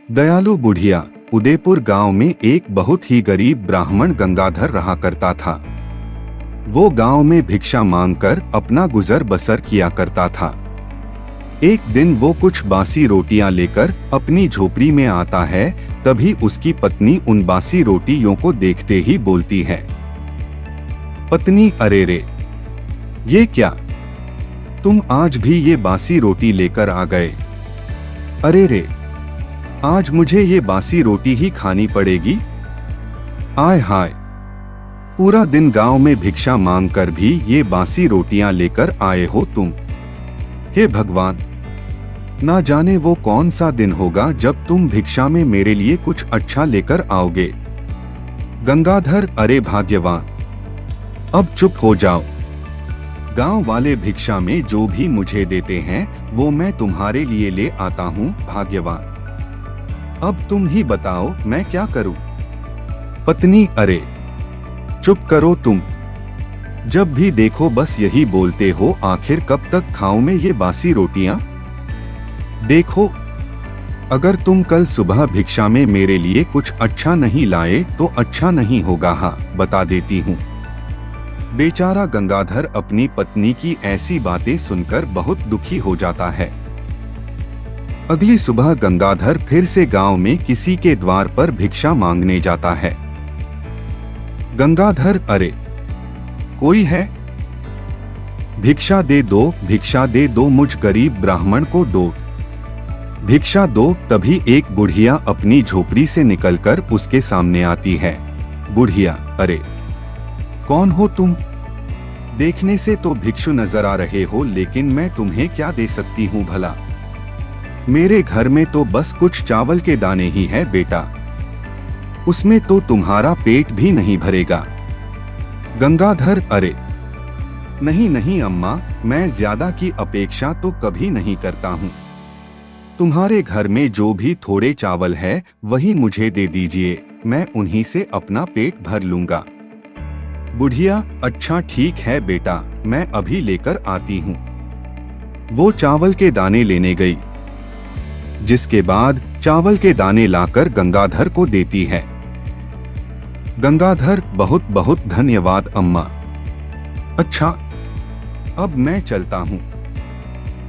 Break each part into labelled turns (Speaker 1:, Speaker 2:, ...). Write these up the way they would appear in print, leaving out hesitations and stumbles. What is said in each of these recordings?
Speaker 1: दयालु बुढ़िया। उदयपुर गांव में एक बहुत ही गरीब ब्राह्मण गंगाधर रहा करता था। वो गांव में भिक्षा मांगकर अपना गुजर बसर किया करता था। एक दिन वो कुछ बासी रोटियां लेकर अपनी झोपड़ी में आता है, तभी उसकी पत्नी उन बासी रोटियों को देखते ही बोलती है, पत्नी, अरे रे, ये क्या, तुम आज भी ये बासी रोटी लेकर आ गए। अरे रे, आज मुझे ये बासी रोटी ही खानी पड़ेगी। आय हाय, पूरा दिन गांव में भिक्षा मांगकर भी ये बासी रोटियां लेकर आए हो तुम। हे भगवान, ना जाने वो कौन सा दिन होगा जब तुम भिक्षा में मेरे लिए कुछ अच्छा लेकर आओगे। गंगाधर, अरे भाग्यवान, अब चुप हो जाओ। गांव वाले भिक्षा में जो भी मुझे देते हैं वो मैं तुम्हारे लिए ले आता हूँ भाग्यवान। अब तुम ही बताओ मैं क्या करूं। पत्नी, अरे चुप करो तुम, जब भी देखो बस यही बोलते हो, आखिर कब तक खाऊं मैं ये बासी रोटियां। देखो, अगर तुम कल सुबह भिक्षा में मेरे लिए कुछ अच्छा नहीं लाए तो अच्छा नहीं होगा। हाँ, बता देती हूँ। बेचारा गंगाधर अपनी पत्नी की ऐसी बातें सुनकर बहुत दुखी हो जाता है। अगली सुबह गंगाधर फिर से गांव में किसी के द्वार पर भिक्षा मांगने जाता है। गंगाधर, अरे कोई है, भिक्षा दे दो, भिक्षा दे दो, मुझ गरीब ब्राह्मण को दो, भिक्षा दो। तभी एक बुढ़िया अपनी झोपड़ी से निकलकर उसके सामने आती है। बुढ़िया, अरे कौन हो तुम? देखने से तो भिक्षु नजर आ रहे हो, लेकिन मैं तुम्हें क्या दे सकती हूँ भला? मेरे घर में तो बस कुछ चावल के दाने ही है बेटा, उसमें तो तुम्हारा पेट भी नहीं भरेगा। गंगाधर, अरे नहीं नहीं अम्मा, मैं ज्यादा की अपेक्षा तो कभी नहीं करता हूँ। तुम्हारे घर में जो भी थोड़े चावल है वही मुझे दे दीजिए, मैं उन्हीं से अपना पेट भर लूंगा। बुढ़िया, अच्छा ठीक है बेटा, मैं अभी लेकर आती हूँ। वो चावल के दाने लेने गई, जिसके बाद चावल के दाने लाकर गंगाधर को देती है। गंगाधर, बहुत बहुत धन्यवाद अम्मा। अच्छा, अब मैं चलता हूँ,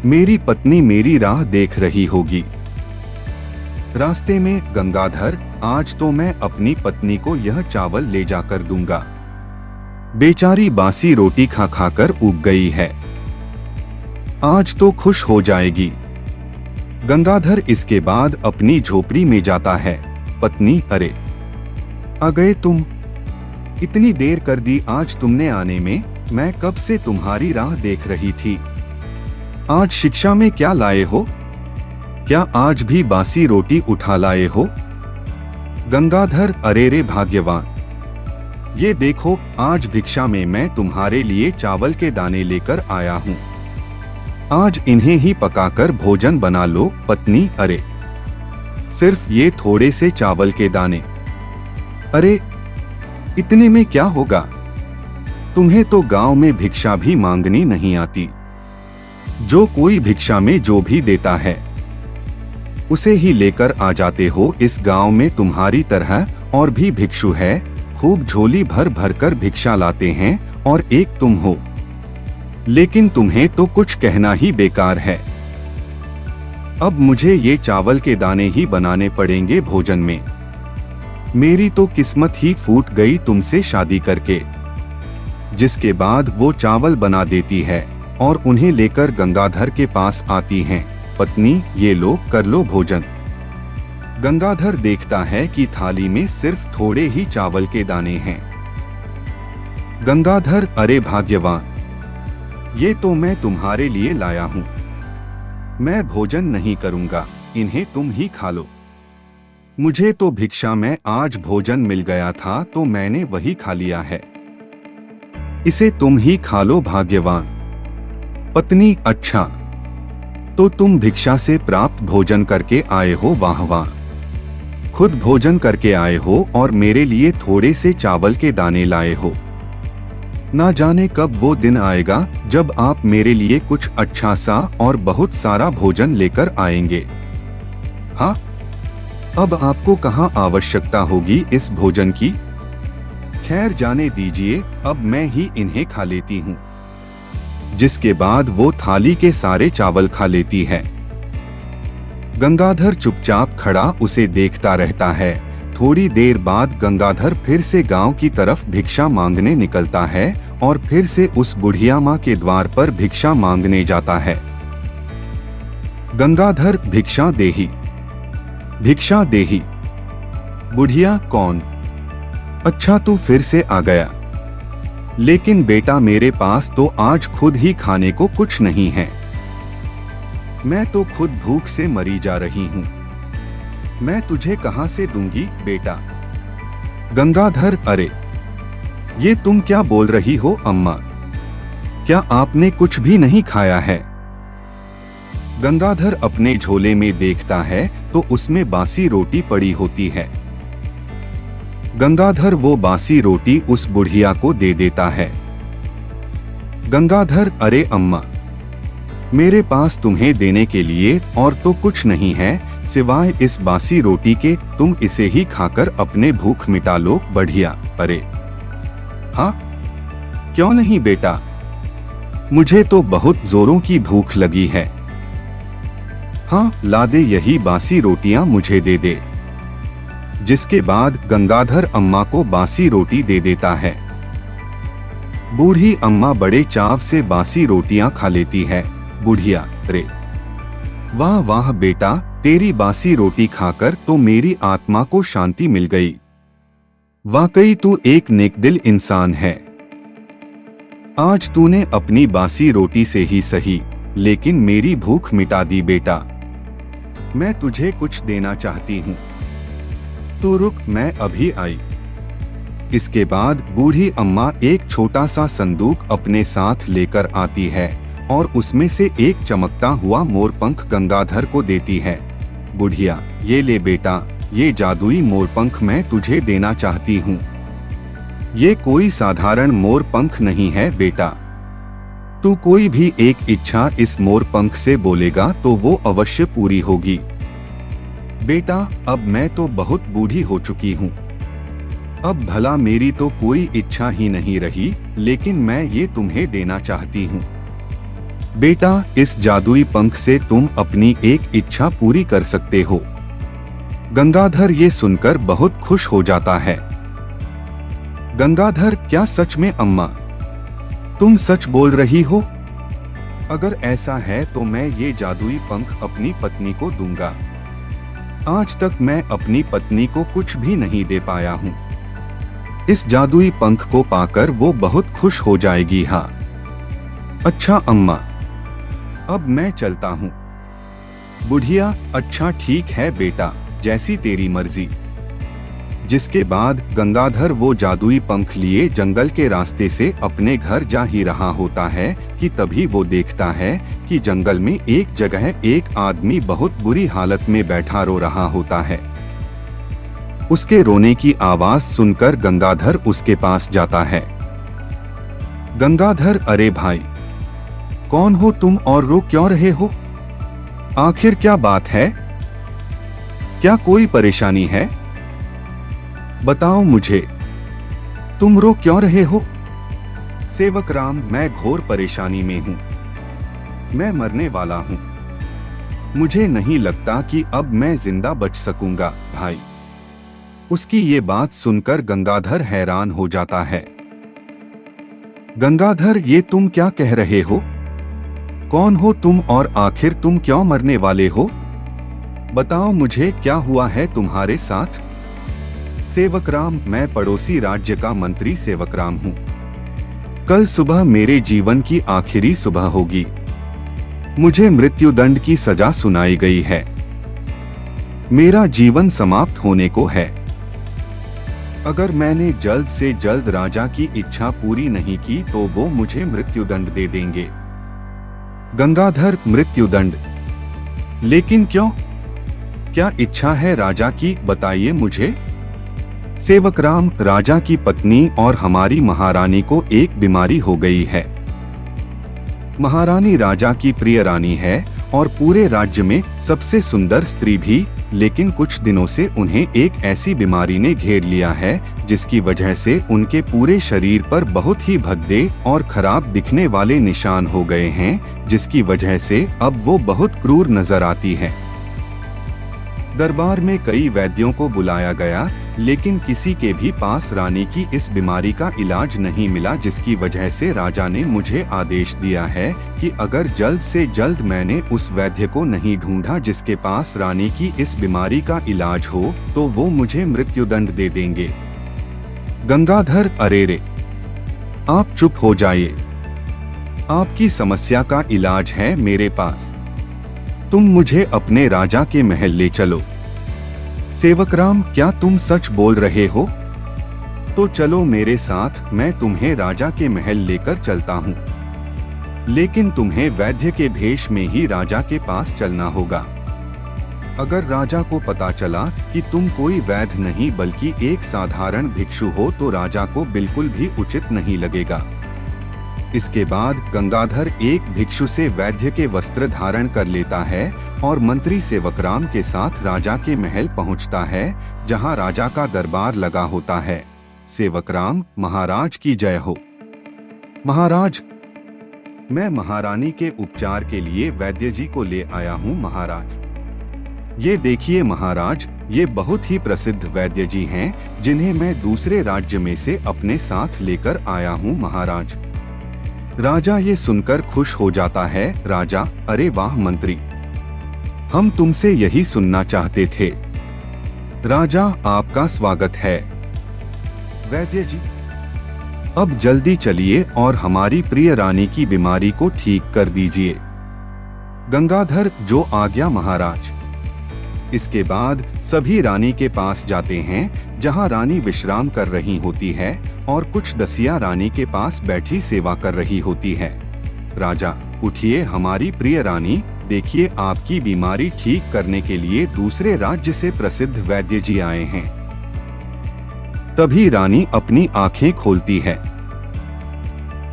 Speaker 1: मेरी पत्नी मेरी राह देख रही होगी। रास्ते में गंगाधर, आज तो मैं अपनी पत्नी को यह चावल ले जाकर दूंगा। बेचारी बासी रोटी खा खाकर ऊब गई है, आज तो खुश हो जाएगी। गंगाधर इसके बाद अपनी झोपड़ी में जाता है। पत्नी, अरे आ गए तुम, इतनी देर कर दी आज तुमने आने में, मैं कब से तुम्हारी राह देख रही थी। आज शिक्षा में क्या लाए हो? क्या आज भी बासी रोटी उठा लाए हो? गंगाधर, अरे रे भाग्यवान, ये देखो, आज भिक्षा में मैं तुम्हारे लिए चावल के दाने लेकर आया हूँ, आज इन्हें ही पकाकर भोजन बना लो। पत्नी, अरे सिर्फ ये थोड़े से चावल के दाने, अरे इतने में क्या होगा? तुम्हें तो गांव में भिक्षा भी मांगनी नहीं आती, जो कोई भिक्षा में जो भी देता है उसे ही लेकर आ जाते हो। इस गांव में तुम्हारी तरह और भी भिक्षु है, खूब झोली भर भर कर भिक्षा लाते हैं, और एक तुम हो, लेकिन तुम्हें तो कुछ कहना ही बेकार है। अब मुझे ये चावल के दाने ही बनाने पड़ेंगे भोजन में। मेरी तो किस्मत ही फूट गई तुमसे शादी करके। जिसके बाद वो चावल बना देती है और उन्हें लेकर गंगाधर के पास आती हैं। पत्नी, ये लो, कर लो भोजन। गंगाधर देखता है कि थाली में सिर्फ थोड़े ही चावल के दाने हैं। गंगाधर, अरे भाग्यवान, ये तो मैं तुम्हारे लिए लाया हूँ, मैं भोजन नहीं करूँगा, इन्हें तुम ही खा लो। मुझे तो भिक्षा में आज भोजन मिल गया था तो मैंने वही खा लिया है, इसे तुम ही खा लो भाग्यवान। पत्नी, अच्छा, तो तुम भिक्षा से प्राप्त भोजन करके आए हो, वाह वाह, खुद भोजन करके आए हो और मेरे लिए थोड़े से चावल के दाने लाए हो। ना जाने कब वो दिन आएगा जब आप मेरे लिए कुछ अच्छा सा और बहुत सारा भोजन लेकर आएंगे। हाँ, अब आपको कहाँ आवश्यकता होगी इस भोजन की? खैर जाने दीजिए, अब मैं ही इन्हें खा लेती हूँ। जिसके बाद वो थाली के सारे चावल खा लेती है। गंगाधर चुपचाप खड़ा उसे देखता रहता है। थोड़ी देर बाद गंगाधर फिर से गांव की तरफ भिक्षा मांगने निकलता है और फिर से उस बुढ़िया माँ के द्वार पर भिक्षा मांगने जाता है। गंगाधर भिक्षा देही, भिक्षा देही। बुढ़िया कौन? अच्छा तू फिर से आ गया। लेकिन बेटा मेरे पास तो आज खुद ही खाने को कुछ नहीं है। मैं तो खुद भूख से मरी जा रही हूँ। मैं तुझे कहाँ से दूंगी बेटा? गंगाधर अरे ये तुम क्या बोल रही हो अम्मा? क्या आपने कुछ भी नहीं खाया है? गंगाधर अपने झोले में देखता है तो उसमें बासी रोटी पड़ी होती है। गंगाधर वो बासी रोटी उस बुढ़िया को दे देता है। गंगाधर अरे अम्मा, मेरे पास तुम्हें देने के लिए और तो कुछ नहीं है सिवाय इस बासी रोटी के। तुम इसे ही खाकर अपने भूख मिटा लो। बढ़िया अरे हाँ, क्यों नहीं बेटा, मुझे तो बहुत जोरों की भूख लगी है। हाँ ला दे, यही बासी रोटियां मुझे दे दे। जिसके बाद गंगाधर अम्मा को बासी रोटी दे देता है। बूढ़ी अम्मा बड़े चाव से बासी रोटियां खा लेती है। बुढ़िया रे वाह वाह बेटा, तेरी बासी रोटी खाकर तो मेरी आत्मा को शांति मिल गई। वाकई तू एक नेकदिल इंसान है। आज तूने अपनी बासी रोटी से ही सही लेकिन मेरी भूख मिटा दी बेटा। मैं तुझे कुछ देना चाहती हूँ, तू रुक मैं अभी आई। इसके बाद बूढ़ी अम्मा एक छोटा सा संदूक अपने साथ लेकर आती है और उसमें से एक चमकता हुआ मोरपंख गंगाधर को देती है। बुढ़िया ये ले बेटा, ये जादुई मोरपंख मैं तुझे देना चाहती हूँ। ये कोई साधारण मोरपंख नहीं है बेटा। तू कोई भी एक इच्छा इस मोरपंख से बोलेगा तो वो अवश्य पूरी होगी। बेटा अब मैं तो बहुत बूढ़ी हो चुकी हूँ, अब भला मेरी तो कोई इच्छा ही नहीं रही, लेकिन मैं ये तुम्हें देना चाहती हूँ। बेटा इस जादुई पंख से तुम अपनी एक इच्छा पूरी कर सकते हो। गंगाधर ये सुनकर बहुत खुश हो जाता है। गंगाधर क्या सच में अम्मा, तुम सच बोल रही हो? अगर ऐसा है तो मैं ये जादुई पंख अपनी पत्नी को दूंगा। आज तक मैं अपनी पत्नी को कुछ भी नहीं दे पाया हूँ। इस जादुई पंख को पाकर वो बहुत खुश हो जाएगी। हाँ अच्छा अम्मा, अब मैं चलता हूँ। बुढ़िया अच्छा ठीक है बेटा, जैसी तेरी मर्जी। जिसके बाद गंगाधर वो जादुई पंख लिए जंगल के रास्ते से अपने घर जा ही रहा होता है कि तभी वो देखता है कि जंगल में एक जगह एक आदमी बहुत बुरी हालत में बैठा रो रहा होता है। उसके रोने की आवाज सुनकर गंगाधर उसके पास जाता है। गंगाधर अरे भाई, कौन हो तुम और रो क्यों रहे हो? आखिर क्या बात है? क्या कोई परेशानी है? बताओ मुझे, तुम रो क्यों रहे हो? सेवक राम, मैं घोर परेशानी में हूँ। मैं मरने वाला हूँ। मुझे नहीं लगता कि अब मैं जिंदा बच सकूंगा भाई। उसकी ये बात सुनकर गंगाधर हैरान हो जाता है। गंगाधर ये तुम क्या कह रहे हो? कौन हो तुम और आखिर तुम क्यों मरने वाले हो? बताओ मुझे क्या हुआ है तुम्हारे साथ? सेवक राम, मैं पड़ोसी राज्य का मंत्री सेवक राम हूँ। कल सुबह मेरे जीवन की आखिरी सुबह होगी। मुझे मृत्युदंड की सजा सुनाई गई है। मेरा जीवन समाप्त होने को है। अगर मैंने जल्द से जल्द राजा की इच्छा पूरी नहीं की तो वो मुझे मृत्युदंड दे देंगे। गंगाधर, मृत्युदंड? लेकिन क्यों? क्या इच्छा है राजा की, बताइए मुझे। सेवक राम, राजा की पत्नी और हमारी महारानी को एक बीमारी हो गई है। महारानी राजा की प्रिय रानी है और पूरे राज्य में सबसे सुंदर स्त्री भी लेकिन कुछ दिनों से उन्हें एक ऐसी बीमारी ने घेर लिया है जिसकी वजह से उनके पूरे शरीर पर बहुत ही भद्दे और खराब दिखने वाले निशान हो गए हैं, जिसकी वजह से अब वो बहुत क्रूर नजर आती है। दरबार में कई वैद्यों को बुलाया गया, लेकिन किसी के भी पास रानी की इस बीमारी का इलाज नहीं मिला, जिसकी वजह से राजा ने मुझे आदेश दिया है कि अगर जल्द से जल्द मैंने उस वैद्य को नहीं ढूंढा जिसके पास रानी की इस बीमारी का इलाज हो, तो वो मुझे मृत्युदंड दे देंगे। गंगाधर, अरे रे, आप चुप हो जाइए। आपकी समस्या का इलाज है मेरे पास। तुम मुझे अपने राजा के महल ले चलो। सेवकराम, क्या तुम सच बोल रहे हो? तो चलो मेरे साथ, मैं तुम्हें राजा के महल लेकर चलता हूँ। लेकिन तुम्हें वैद्य के भेष में ही राजा के पास चलना होगा। अगर राजा को पता चला कि तुम कोई वैद्य नहीं बल्कि एक साधारण भिक्षु हो तो राजा को बिल्कुल भी उचित नहीं लगेगा। इसके बाद गंगाधर एक भिक्षु से वैद्य के वस्त्र धारण कर लेता है और मंत्री सेवकराम के साथ राजा के महल पहुंचता है, जहां राजा का दरबार लगा होता है। सेवकराम, महाराज की जय हो। महाराज, मैं महारानी के उपचार के लिए वैद्य जी को ले आया हूं महाराज। ये देखिए महाराज, ये बहुत ही प्रसिद्ध वैद्य जी हैं, जिन्हें मैं दूसरे राज्य में से अपने साथ लेकर आया हूं महाराज। राजा ये सुनकर खुश हो जाता है। राजा, अरे वाह मंत्री, हम तुमसे यही सुनना चाहते थे। राजा, आपका स्वागत है। वैद्य जी, अब जल्दी चलिए और हमारी प्रिय रानी की बीमारी को ठीक कर दीजिए। गंगाधर, जो आज्ञा महाराज। इसके बाद सभी रानी के पास जाते हैं, जहां रानी विश्राम कर रही होती है और कुछ दसिया रानी के पास बैठी सेवा कर रही होती है। राजा, उठिए हमारी प्रिय रानी, देखिए आपकी बीमारी ठीक करने के लिए दूसरे राज्य से प्रसिद्ध वैद्य जी आए हैं। तभी रानी अपनी आंखें खोलती है।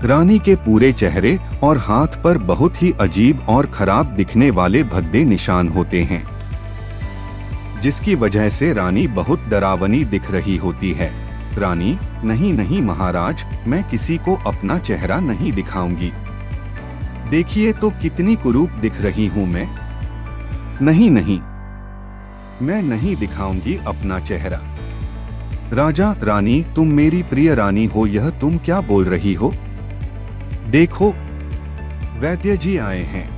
Speaker 1: रानी के पूरे चेहरे और हाथ पर बहुत ही अजीब और खराब दिखने वाले भद्दे निशान होते हैं, जिसकी वजह से रानी बहुत डरावनी दिख रही होती है। रानी, नहीं नहीं महाराज, मैं किसी को अपना चेहरा नहीं दिखाऊंगी। देखिए तो कितनी कुरूप दिख रही हूँ मैं। नहीं नहीं, मैं नहीं दिखाऊंगी अपना चेहरा। राजा, रानी, तुम मेरी प्रिय रानी हो, यह तुम क्या बोल रही हो? देखो, वैद्य जी आए हैं।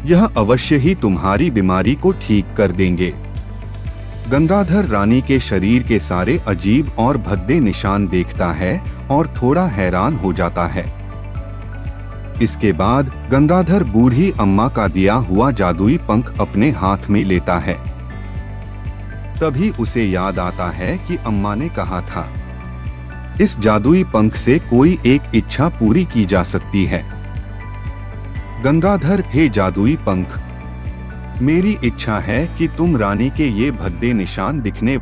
Speaker 1: यह अवश्य ही तुम्हारी बीमारी को ठीक कर देंगे। गंगाधर रानी के शरीर के सारे अजीब और भद्दे निशान देखता है और थोड़ा हैरान हो जाता है। इसके बाद गंगाधर बूढ़ी अम्मा का दिया हुआ जादुई पंख अपने हाथ में लेता है। तभी उसे याद आता है कि अम्मा ने कहा था, इस जादुई पंख से कोई एक इच्छा पूरी की जा सकती है। गंगाधर, हे जादुई पंख, मेरी इच्छा है कि तुम रानी के ये भद्दे निशान दिखने,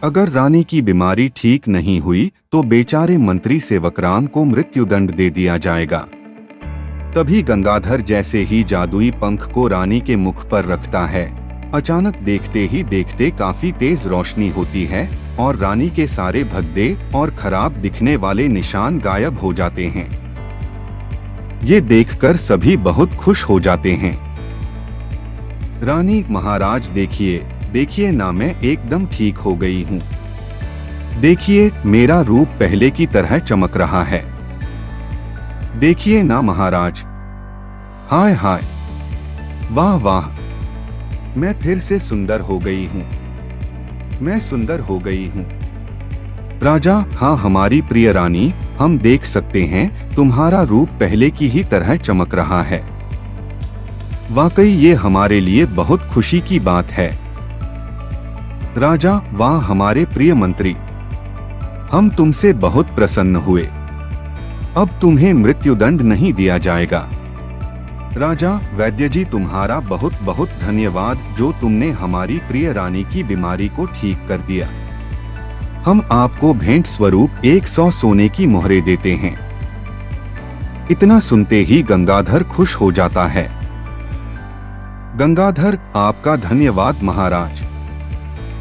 Speaker 1: अगर रानी की बीमारी ठीक नहीं हुई तो बेचारे मंत्री सेवकराम को मृत्युदंड दे दिया जाएगा। तभी गंगाधर जैसे ही जादुई पंख को रानी के मुख पर रखता है, अचानक देखते ही देखते काफी तेज रोशनी होती है और रानी के सारे भद्दे और खराब दिखने वाले निशान गायब हो जाते हैं। ये देखकर सभी बहुत खुश हो जाते हैं। रानी, महाराज देखिए, देखिए ना, मैं एकदम ठीक हो गई हूँ। देखिए, मेरा रूप पहले की तरह चमक रहा है। देखिए ना महाराज। हाय हाय, वाह वाह, मैं फिर से सुंदर हो गई हूँ। मैं सुंदर हो गई हूँ। राजा, हाँ हमारी प्रिय रानी, हम देख सकते हैं तुम्हारा रूप पहले की ही तरह चमक रहा है। वाकई ये हमारे लिए बहुत खुशी की बात है। राजा, वाह हमारे प्रिय मंत्री, हम तुमसे बहुत प्रसन्न हुए। अब तुम्हें मृत्युदंड नहीं दिया जाएगा। राजा, वैद्य जी तुम्हारा बहुत बहुत धन्यवाद, जो तुमने हमारी प्रिय रानी की बीमारी को ठीक कर दिया। हम आपको भेंट स्वरूप 100 सोने की मोहरें देते हैं। इतना सुनते ही गंगाधर खुश हो जाता है। गंगाधर, आपका धन्यवाद महाराज,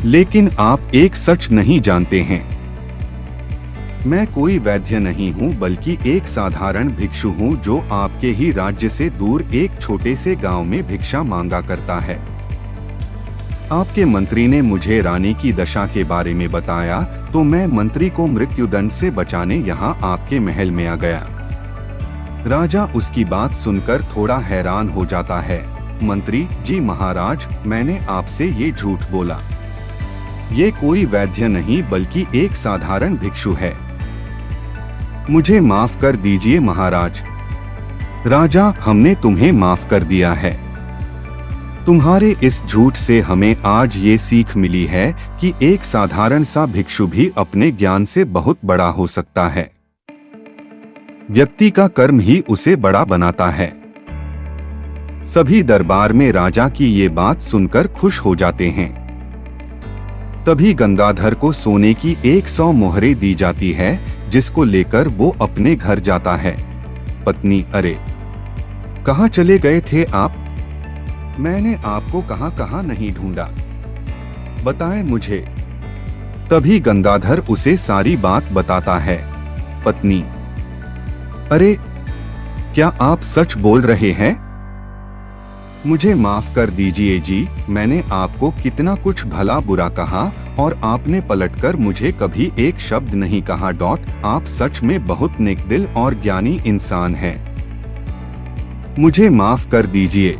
Speaker 1: लेकिन आप एक सच नहीं जानते हैं। मैं कोई वैद्य नहीं हूँ, बल्कि एक साधारण भिक्षु हूँ जो आपके ही राज्य से दूर एक छोटे से गांव में भिक्षा मांगा करता है। आपके मंत्री ने मुझे रानी की दशा के बारे में बताया, तो मैं मंत्री को मृत्युदंड से बचाने यहाँ आपके महल में आ गया। राजा उसकी बात सुनकर थोड़ा हैरान हो जाता है। मंत्री जी, महाराज, मैंने आपसे ये झूठ बोला। ये कोई वैद्य नहीं बल्कि एक साधारण भिक्षु है। मुझे माफ कर दीजिए महाराज। राजा, हमने तुम्हें माफ कर दिया है। तुम्हारे इस झूठ से हमें आज ये सीख मिली है कि एक साधारण सा भिक्षु भी अपने ज्ञान से बहुत बड़ा हो सकता है। व्यक्ति का कर्म ही उसे बड़ा बनाता है। सभी दरबार में राजा की ये बात सुनकर खुश हो जाते हैं। तभी गंगाधर को सोने की 100 मोहरें दी जाती है, जिसको लेकर वो अपने घर जाता है। पत्नी, अरे कहाँ चले गए थे आप? मैंने आपको कहाँ कहाँ नहीं ढूंढा, बताएं मुझे। तभी गंगाधर उसे सारी बात बताता है। पत्नी, अरे क्या आप सच बोल रहे हैं? मुझे माफ कर दीजिए जी, मैंने आपको कितना कुछ भला बुरा कहा और आपने पलटकर मुझे कभी एक शब्द नहीं कहा। आप सच में बहुत नेक दिल और ज्ञानी इंसान हैं। मुझे माफ कर दीजिए।